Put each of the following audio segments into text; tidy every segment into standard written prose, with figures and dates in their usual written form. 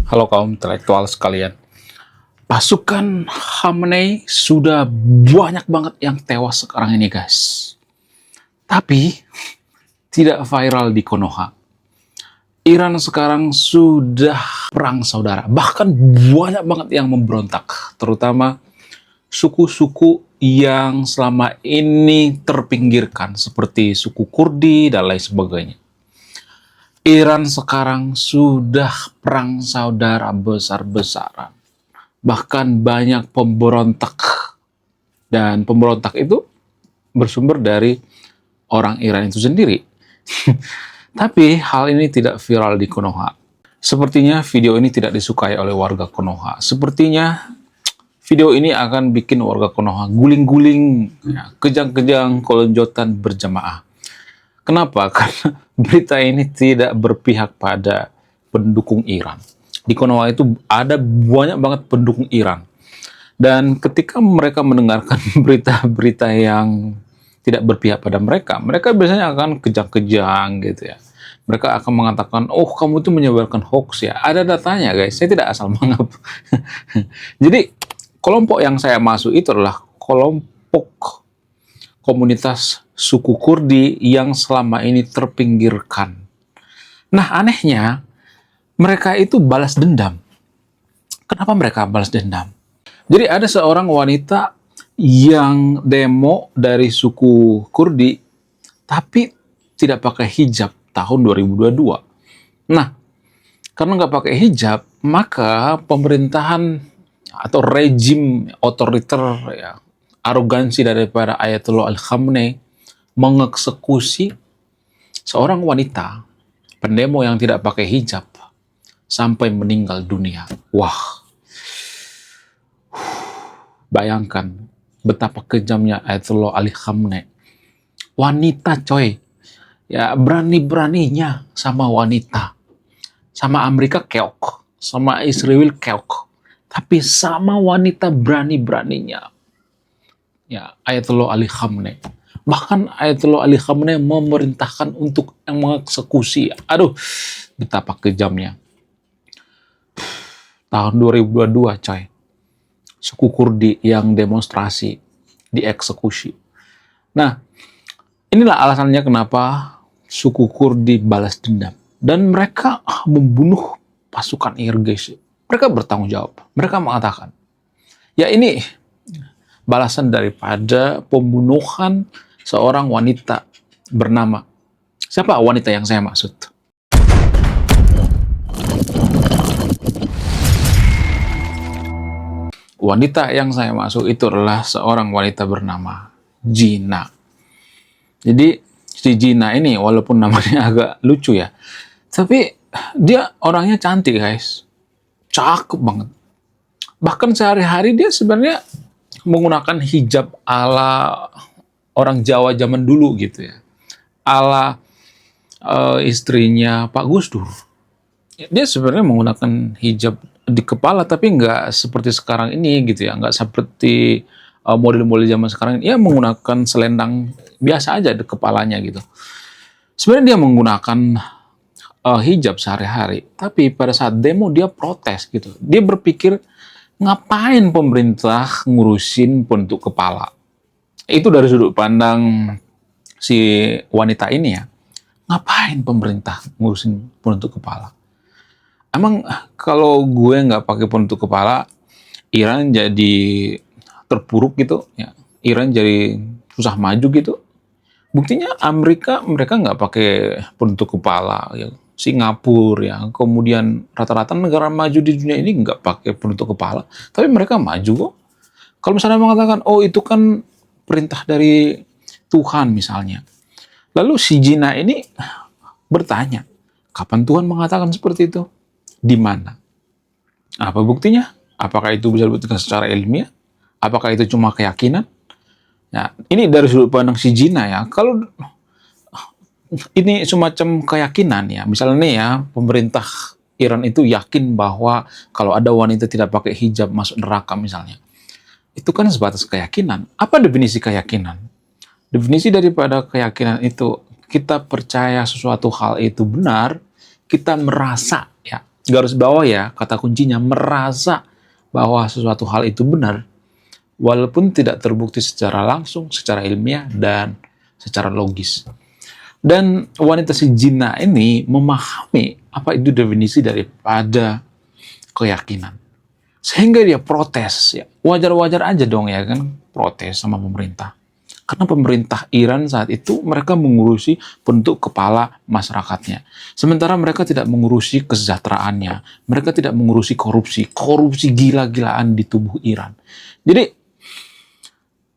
Halo kaum intelektual sekalian. Pasukan Khamenei sudah banyak banget yang tewas sekarang ini, guys. Tapi tidak viral di Konoha. Iran sekarang sudah perang saudara. Bahkan banyak banget yang memberontak, terutama suku-suku yang selama ini terpinggirkan seperti suku Kurdi dan lain sebagainya. Iran sekarang sudah perang saudara besar-besaran. Bahkan banyak pemberontak. Dan pemberontak itu bersumber dari orang Iran itu sendiri. Tapi hal ini tidak viral di Konoha. Sepertinya video ini tidak disukai oleh warga Konoha. Sepertinya video ini akan bikin warga Konoha guling-guling, ya, kejang-kejang, kolonjotan berjamaah. Kenapa? Karena berita ini tidak berpihak pada pendukung Iran. Di Konoha itu ada banyak banget pendukung Iran. Dan ketika mereka mendengarkan berita-berita yang tidak berpihak pada mereka, mereka biasanya akan kejang-kejang gitu ya. Mereka akan mengatakan, oh kamu itu menyebarkan hoax ya. Ada datanya guys, saya tidak asal mengap. Jadi kelompok yang saya masuk itu adalah kelompok komunitas suku Kurdi yang selama ini terpinggirkan. Nah anehnya, mereka itu balas dendam. Kenapa mereka balas dendam? Jadi ada seorang wanita yang demo dari suku Kurdi, tapi tidak pakai hijab tahun 2022. Nah, karena nggak pakai hijab, maka pemerintahan atau rejim otoriter, ya, arogansi daripada Ayatollah Khamenei mengeksekusi seorang wanita pendemo yang tidak pakai hijab sampai meninggal dunia. Wah, bayangkan betapa kejamnya Ayatollah Ali Khamenei. Wanita coy, ya berani-beraninya sama wanita. Sama Amerika keok, sama Israel keok. Tapi sama wanita berani-beraninya, ya Ayatollah Ali Khamenei. Bahkan Ayatollah Ali Khamenei memerintahkan untuk yang mengeksekusi. Aduh, betapa kejamnya. Tahun 2022 coy. Suku Kurdi yang demonstrasi dieksekusi. Nah, inilah alasannya kenapa suku Kurdi balas dendam. Dan mereka membunuh pasukan IRGC. Mereka bertanggung jawab. Mereka mengatakan, ya ini balasan daripada pembunuhan seorang wanita bernama. Siapa wanita yang saya maksud? Wanita yang saya maksud itu adalah seorang wanita bernama Gina. Jadi si Gina ini walaupun namanya agak lucu ya, tapi dia orangnya cantik guys. Cakep banget. Bahkan sehari-hari dia sebenarnya menggunakan hijab ala orang Jawa zaman dulu gitu ya. Ala istrinya Pak Gus Dur. Dia sebenarnya menggunakan hijab di kepala tapi nggak seperti sekarang ini gitu ya, nggak seperti model-model zaman sekarang ini. Dia menggunakan selendang biasa aja di kepalanya gitu. Sebenarnya dia menggunakan hijab sehari-hari, tapi pada saat demo dia protes gitu. Dia berpikir ngapain pemerintah ngurusin bentuk kepala. Itu dari sudut pandang si wanita ini ya. Ngapain pemerintah ngurusin bentuk kepala? Emang kalau gue nggak pakai penutup kepala, Iran jadi terpuruk gitu, ya. Iran jadi susah maju gitu. Buktinya mereka nggak pakai penutup kepala, ya. Singapura, ya. Kemudian rata-rata negara maju di dunia ini nggak pakai penutup kepala, tapi mereka maju kok. Kalau misalnya mengatakan, oh itu kan perintah dari Tuhan misalnya. Lalu si Gina ini bertanya, kapan Tuhan mengatakan seperti itu? Di mana? Apa buktinya? Apakah itu bisa dibuktikan secara ilmiah? Apakah itu cuma keyakinan? Ya, ini dari sudut pandang si Gina ya. Kalau ini semacam keyakinan ya, misalnya nih ya, pemerintah Iran itu yakin bahwa kalau ada wanita tidak pakai hijab masuk neraka misalnya. Itu kan sebatas keyakinan. Apa definisi keyakinan? Definisi daripada keyakinan itu, kita percaya sesuatu hal itu benar, kita merasa ya, garis bawah ya, kata kuncinya merasa bahwa sesuatu hal itu benar, walaupun tidak terbukti secara langsung, secara ilmiah, dan secara logis. Dan wanita si Jina ini memahami apa itu definisi daripada keyakinan. Sehingga dia protes. Ya. Wajar-wajar aja dong ya kan, protes sama pemerintah. Karena pemerintah Iran saat itu mereka mengurusi bentuk kepala masyarakatnya. Sementara mereka tidak mengurusi kesejahteraannya. Mereka tidak mengurusi korupsi. Korupsi gila-gilaan di tubuh Iran. Jadi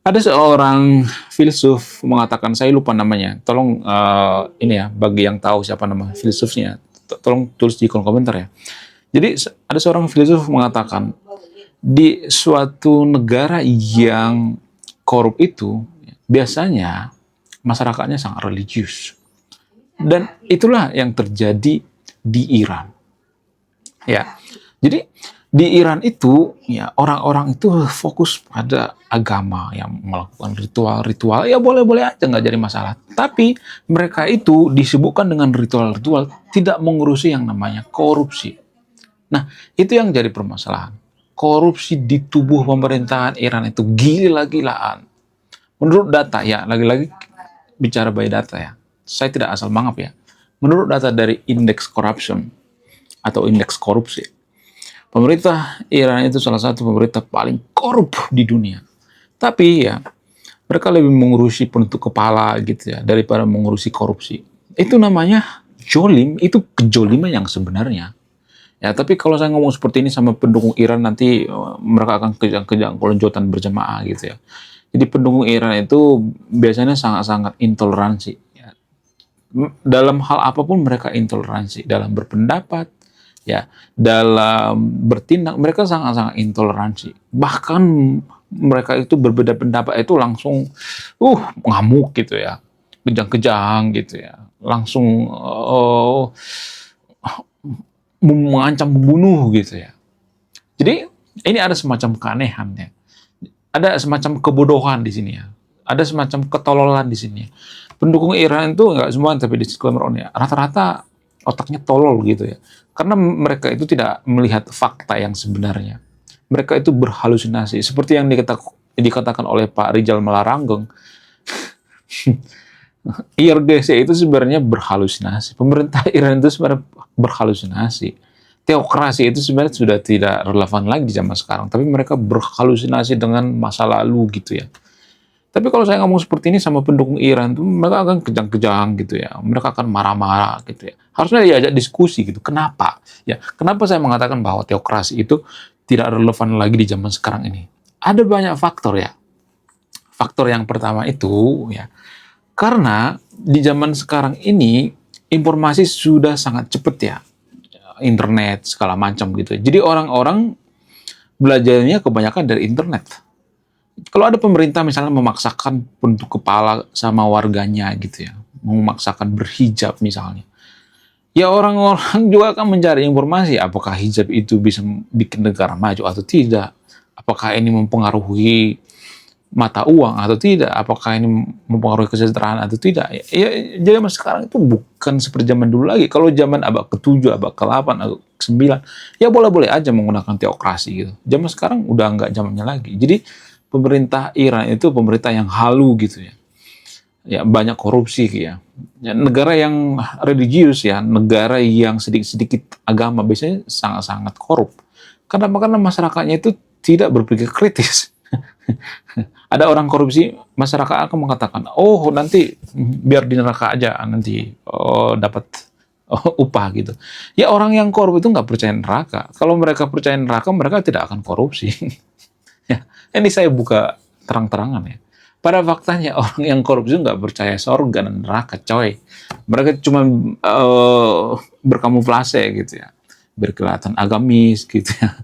ada seorang filsuf mengatakan, saya lupa namanya. Tolong ini ya, bagi yang tahu siapa nama filsufnya, tolong tulis di kolom komentar ya. Jadi ada seorang filsuf mengatakan, di suatu negara yang korup itu, biasanya masyarakatnya sangat religius. Dan itulah yang terjadi di Iran. Ya. Jadi di Iran itu ya orang-orang itu fokus pada agama, yang melakukan ritual-ritual, ya boleh-boleh aja, nggak jadi masalah. Tapi mereka itu disibukkan dengan ritual-ritual, tidak mengurusi yang namanya korupsi. Nah, itu yang jadi permasalahan. Korupsi di tubuh pemerintahan Iran itu gila-gilaan. Menurut data ya, lagi-lagi bicara by data ya. Saya tidak asal mangap ya. Menurut data dari indeks corruption atau indeks korupsi, pemerintah Iran itu salah satu pemerintah paling korup di dunia. Tapi ya, mereka lebih mengurusi penutup kepala gitu ya, daripada mengurusi korupsi. Itu namanya jolim, itu kejoliman yang sebenarnya. Ya, tapi kalau saya ngomong seperti ini sama pendukung Iran, nanti mereka akan kejang-kejang kelonjotan berjamaah gitu ya. Jadi pendukung Iran itu biasanya sangat-sangat intoleransi. Ya. Dalam hal apapun mereka intoleransi. Dalam berpendapat, ya, dalam bertindak mereka sangat-sangat intoleransi. Bahkan mereka itu berbeda pendapat itu langsung ngamuk gitu ya, kejang-kejang gitu ya, langsung mengancam membunuh gitu ya. Jadi ini ada semacam keanehan ya. Ada semacam kebodohan di sini ya. Ada semacam ketololan di sini. Pendukung Iran itu nggak semua, tapi disclaimer on ya. Rata-rata otaknya tolol gitu ya. Karena mereka itu tidak melihat fakta yang sebenarnya. Mereka itu berhalusinasi. Seperti yang dikatakan oleh Pak Rijal Malarangeng. IRGC itu sebenarnya berhalusinasi. Pemerintah Iran itu sebenarnya berhalusinasi. Teokrasi itu sebenarnya sudah tidak relevan lagi di zaman sekarang. Tapi mereka berhalusinasi dengan masa lalu gitu ya. Tapi kalau saya ngomong seperti ini sama pendukung Iran tuh, mereka akan kejang-kejang gitu ya. Mereka akan marah-marah gitu ya. Harusnya diajak diskusi gitu. Kenapa? Ya, kenapa saya mengatakan bahwa teokrasi itu tidak relevan lagi di zaman sekarang ini? Ada banyak faktor ya. Faktor yang pertama itu ya, karena di zaman sekarang ini informasi sudah sangat cepat ya. Internet segala macam gitu. Jadi orang-orang belajarnya kebanyakan dari internet. Kalau ada pemerintah misalnya memaksakan bentuk kepala sama warganya gitu ya, memaksakan berhijab misalnya, ya orang-orang juga akan mencari informasi apakah hijab itu bisa bikin negara maju atau tidak, apakah ini mempengaruhi mata uang atau tidak, apakah ini mempengaruhi kesejahteraan atau tidak. Ya, zaman sekarang itu bukan seperti zaman dulu lagi. Kalau zaman abad ke-7, abad ke-8, abad ke-9, ya boleh-boleh aja menggunakan teokrasi gitu. Zaman sekarang udah nggak zamannya lagi. Jadi pemerintah Iran itu pemerintah yang halu gitu ya. Ya banyak korupsi ya. Ya, negara yang religius ya, negara yang sedikit-sedikit agama biasanya sangat-sangat korup. Karena masyarakatnya itu tidak berpikir kritis. Ada orang korupsi, masyarakat akan mengatakan, oh nanti biar di neraka aja, nanti dapat upah gitu. Ya orang yang korup itu nggak percaya neraka. Kalau mereka percaya neraka, mereka tidak akan korupsi. Ya, ini saya buka terang-terangan ya. Pada faktanya orang yang korupsi nggak percaya surga dan neraka, coy. Mereka cuma berkamuflase gitu ya, berkelihatan agamis gitu ya.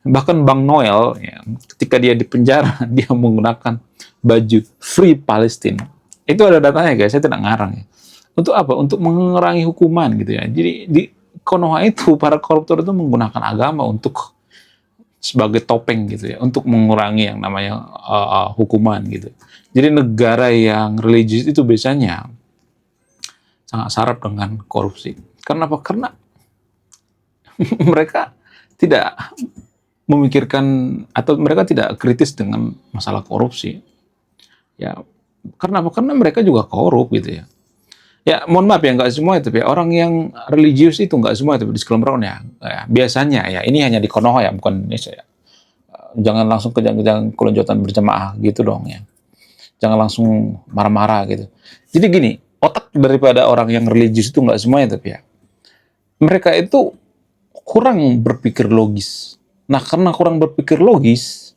Bahkan Bang Noel ya, ketika dia di penjara dia menggunakan baju Free Palestine. Itu ada datanya guys, saya tidak ngarang ya. Untuk apa? Untuk mengurangi hukuman gitu ya. Jadi di Konoha itu para koruptor itu menggunakan agama untuk sebagai topeng gitu ya, untuk mengurangi yang namanya hukuman gitu. Jadi negara yang religius itu biasanya sangat syarat dengan korupsi. Karena apa? Karena mereka tidak memikirkan atau mereka tidak kritis dengan masalah korupsi. Ya, karena apa? Karena mereka juga korup gitu ya. Ya, mohon maaf ya, nggak semua itu ya. Orang yang religius itu nggak semua itu disclaimer ya. Biasanya ya, ini hanya di Konoha ya, bukan Indonesia ya. Jangan langsung kejang-kejang kelonjotan berjamaah gitu dong ya. Jangan langsung marah-marah gitu. Jadi gini, otak daripada orang yang religius itu nggak semuanya tapi ya. Mereka itu kurang berpikir logis. Nah, karena kurang berpikir logis,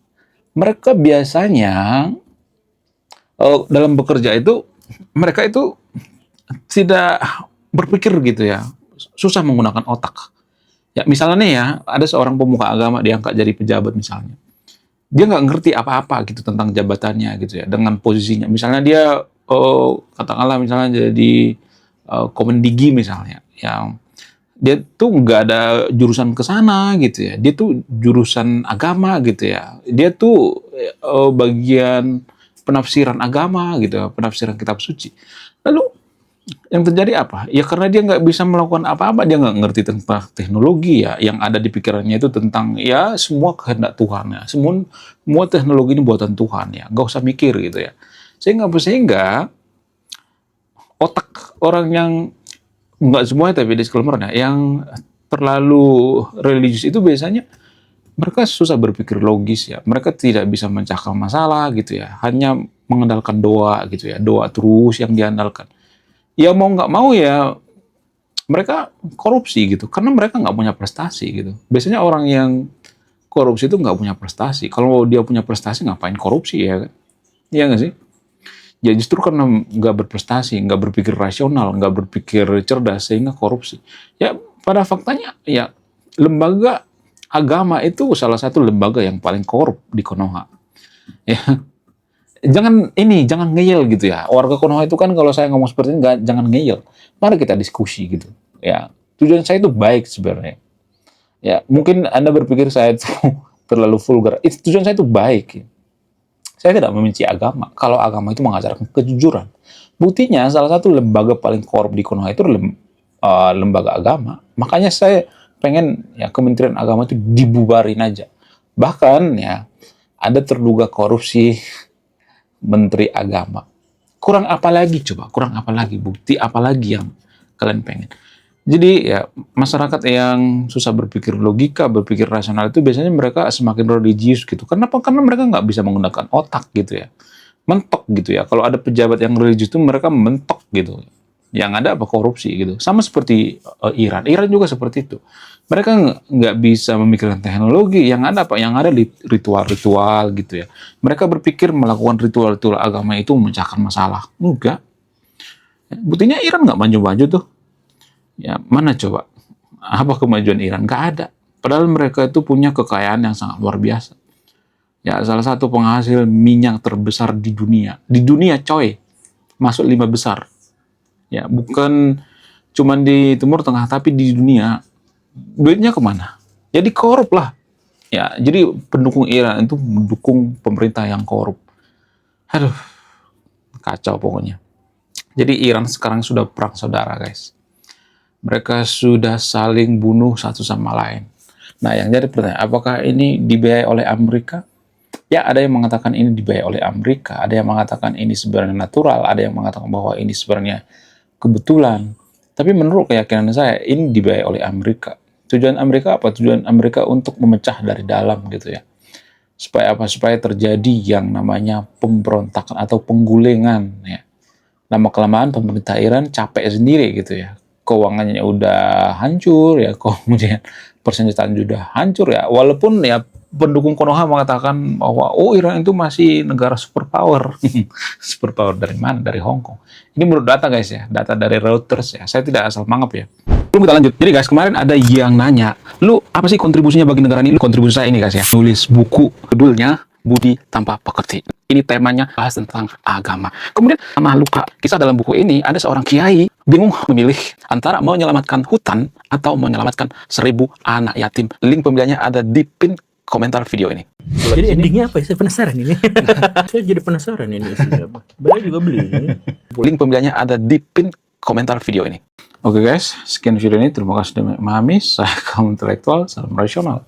mereka biasanya dalam bekerja itu, mereka itu tidak berpikir gitu ya, susah menggunakan otak. Ya misalnya nih ya, ada seorang pemuka agama diangkat jadi pejabat misalnya. Dia nggak ngerti apa-apa gitu tentang jabatannya gitu ya, dengan posisinya. Misalnya dia, katakanlah misalnya jadi komendigi misalnya, yang dia tuh nggak ada jurusan ke sana gitu ya. Dia tuh jurusan agama gitu ya. Dia tuh bagian penafsiran agama gitu ya, penafsiran kitab suci. Lalu yang terjadi apa? Ya karena dia nggak bisa melakukan apa-apa, dia nggak ngerti tentang teknologi ya, yang ada di pikirannya itu tentang ya semua kehendak Tuhan ya, semua teknologi ini buatan Tuhan ya, nggak usah mikir gitu ya. Sehingga otak orang yang nggak semuanya tapi disclaimer ya, yang terlalu religius itu biasanya mereka susah berpikir logis ya, mereka tidak bisa mencakap masalah gitu ya, hanya mengandalkan doa gitu ya, doa terus yang diandalkan. Ya mau nggak mau ya mereka korupsi gitu karena mereka nggak punya prestasi gitu. Biasanya orang yang korupsi itu nggak punya prestasi. Kalau dia punya prestasi ngapain korupsi ya kan? Iya nggak sih? Ya justru karena nggak berprestasi, nggak berpikir rasional, nggak berpikir cerdas sehingga korupsi. Ya pada faktanya ya lembaga agama itu salah satu lembaga yang paling korup di Konoha. Ya, jangan ngeyel gitu ya. Warga Konoha itu kan kalau saya ngomong seperti ini jangan ngeyel. Mari kita diskusi gitu. Ya, tujuan saya itu baik sebenarnya. Ya, mungkin Anda berpikir saya itu terlalu vulgar. Tujuan saya itu baik. Saya tidak membenci agama. Kalau agama itu mengajarkan kejujuran. Buktinya salah satu lembaga paling korup di Konoha itu lembaga agama. Makanya saya pengen ya Kementerian Agama itu dibubarin aja. Bahkan ya ada terduga korupsi Menteri Agama. Kurang apa lagi coba? Kurang apa lagi? Bukti apa lagi yang kalian pengen? Jadi ya masyarakat yang susah berpikir logika, berpikir rasional itu biasanya mereka semakin religius gitu. Kenapa? Karena mereka nggak bisa menggunakan otak gitu ya. Mentok gitu ya. Kalau ada pejabat yang religius itu mereka mentok gitu. Yang ada apa korupsi gitu. Sama seperti Iran. Iran juga seperti itu. Mereka nggak bisa memikirkan teknologi, yang ada apa? Yang ada ritual-ritual gitu ya. Mereka berpikir melakukan ritual-ritual agama itu memecahkan masalah. Enggak. Buktinya Iran nggak maju-maju tuh. Ya, mana coba? Apa kemajuan Iran? Nggak ada. Padahal mereka itu punya kekayaan yang sangat luar biasa. Ya, salah satu penghasil minyak terbesar di dunia. Di dunia coy. Masuk 5 besar. Ya, bukan cuma di Timur Tengah, tapi di dunia. Duitnya kemana? Jadi korup lah. Ya, jadi pendukung Iran itu mendukung pemerintah yang korup. Aduh, kacau pokoknya. Jadi Iran sekarang sudah perang saudara, guys. Mereka sudah saling bunuh satu sama lain. Nah, yang jadi pertanyaan, apakah ini dibiayai oleh Amerika? Ya, ada yang mengatakan ini dibiayai oleh Amerika, ada yang mengatakan ini sebenarnya natural, ada yang mengatakan bahwa ini sebenarnya kebetulan. Tapi menurut keyakinan saya, ini dibiayai oleh Amerika. Tujuan Amerika apa? Tujuan Amerika untuk memecah dari dalam gitu ya. Supaya apa? Supaya terjadi yang namanya pemberontakan atau penggulingan ya. Lama-kelamaan pemerintah Iran capek sendiri gitu ya. Keuangannya udah hancur ya, kemudian persenjataan sudah hancur ya. Walaupun ya pendukung Konoha mengatakan bahwa Iran itu masih negara superpower. Superpower dari mana? Dari Hong Kong. Ini menurut data guys ya, data dari Reuters ya. Saya tidak asal mangap ya. Belum kita lanjut. Jadi guys, kemarin ada yang nanya, lu apa sih kontribusinya bagi negara ini? Kontribusi saya ini guys ya, nulis buku, judulnya Budi Tanpa Pekerti. Ini temanya bahas tentang agama. Kemudian sama luka, kisah dalam buku ini ada seorang kiai bingung memilih antara menyelamatkan hutan atau menyelamatkan 1000 anak yatim. Link pembeliannya ada di pin komentar video ini. Jadi endingnya apa ya? Saya penasaran ini. Saya jadi penasaran ini isinya apa. Beliau juga beli ini. Link pembeliannya ada di pin komentar video ini. Oke guys, sekian video ini. Terima kasih sudah memahami. Saya kaum intelektual, salam rasional.